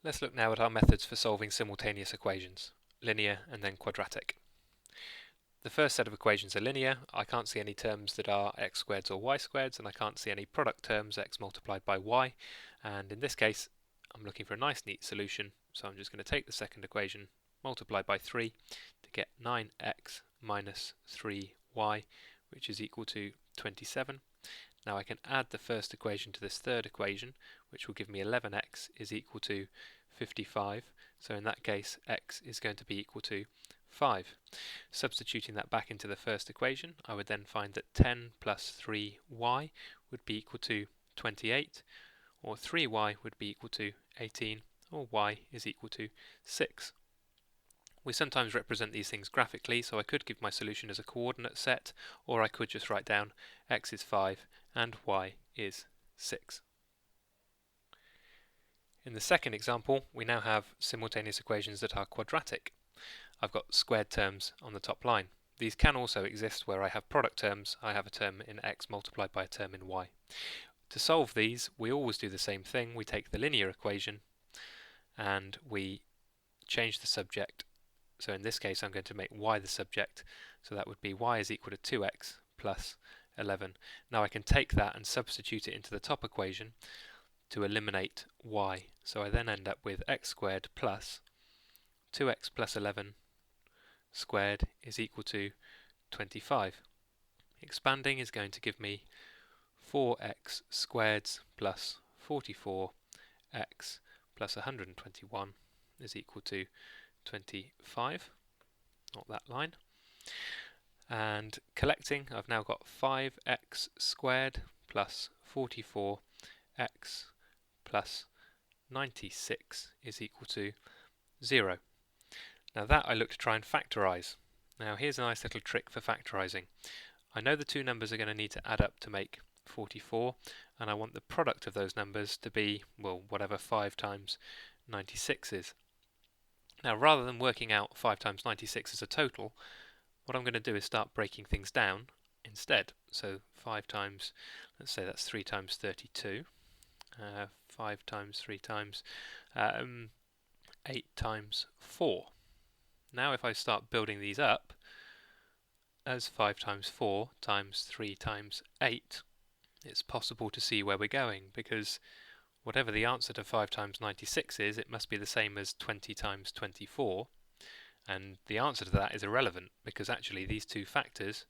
Let's look now at our methods for solving simultaneous equations, linear and then quadratic. The first set of equations are linear. I can't see any terms that are x squareds or y squareds, and I can't see any product terms, x multiplied by y. And in this case, I'm looking for a nice neat solution, so I'm just going to take the second equation, multiply by 3 to get 9x minus 3y, which is equal to 27. Now I can add the first equation to this third equation, which will give me 11x is equal to 55. So in that case, x is going to be equal to 5. Substituting that back into the first equation, I would then find that 10 plus 3y would be equal to 28, or 3y would be equal to 18, or y is equal to 6. We sometimes represent these things graphically, so I could give my solution as a coordinate set, or I could just write down x is 5 and y is 6. In the second example, we now have simultaneous equations that are quadratic. I've got squared terms on the top line. These can also exist where I have product terms. I have a term in x multiplied by a term in y. To solve these, we always do the same thing. We take the linear equation and we change the subject. So in this case, I'm going to make y the subject. So that would be y is equal to 2x plus 11. Now I can take that and substitute it into the top equation to eliminate y. So I then end up with x squared plus 2x plus 11 squared is equal to 25. Expanding is going to give me 4x squareds plus 44x plus 121 is equal to 25, not that line. And collecting, I've now got 5x squared plus 44x plus 96 is equal to 0. Now that I look to try and factorise. Now here's a nice little trick for factorising. I know the two numbers are going to need to add up to make 44, and I want the product of those numbers to be, well, whatever 5 times 96 is. Now rather than working out 5 times 96 as a total, what I'm going to do is start breaking things down instead. So 5 times, let's say that's 3 times 32, 5 times 3 times 8 times 4. Now if I start building these up as 5 times 4 times 3 times 8, it's possible to see where we're going, because whatever the answer to 5 times 96 is, it must be the same as 20 times 24, and the answer to that is irrelevant, because actually these two factors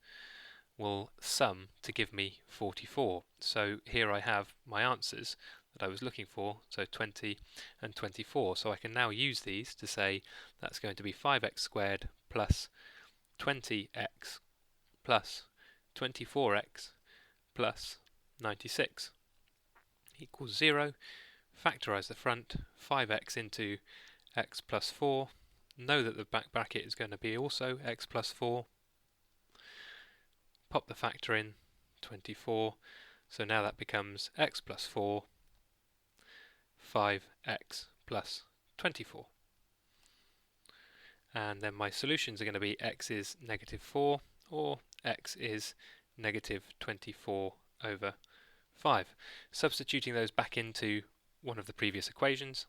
will sum to give me 44. So here I have my answers that I was looking for, so 20 and 24. So I can now use these to say that's going to be 5x squared plus 20x plus 24x plus 96 equals 0. Factorise the front, 5x into x plus 4. Know that the back bracket is going to be also x plus 4. Pop the factor in, 24. So now that becomes x plus 4, 5x plus 24. And then my solutions are going to be x is negative 4 or x is negative 24 over 5. Substituting those back into one of the previous equations.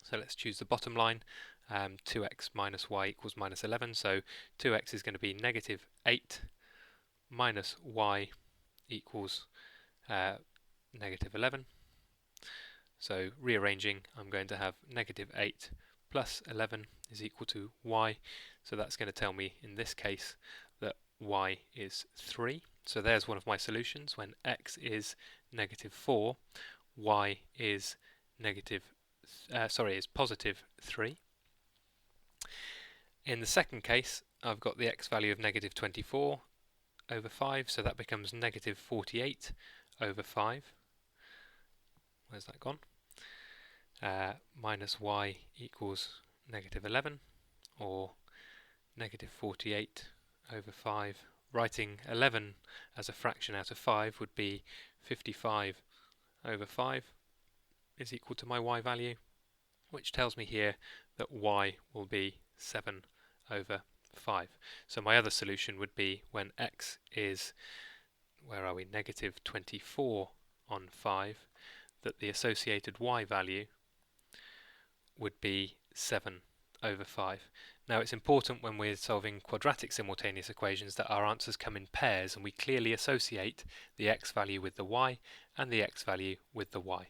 So let's choose the bottom line. 2x minus y equals minus 11. So 2x is going to be negative 8 minus y equals negative 11. So rearranging, I'm going to have negative 8 plus 11 is equal to y. So that's going to tell me in this case that y is 3. So there's one of my solutions. When x is negative 4, y is positive 3. In the second case, I've got the x value of negative 24 over 5, so that becomes negative 48 over 5. Where's that gone? Minus y equals negative 11, or negative 48 over 5. Writing 11 as a fraction out of 5 would be 55 over 5 is equal to my y value, which tells me here that y will be 7 over 5. So my other solution would be when x is, where are we, negative 24 on 5, that the associated y value would be 7 over 5. Now it's important when we're solving quadratic simultaneous equations that our answers come in pairs and we clearly associate the x value with the y and the x value with the y.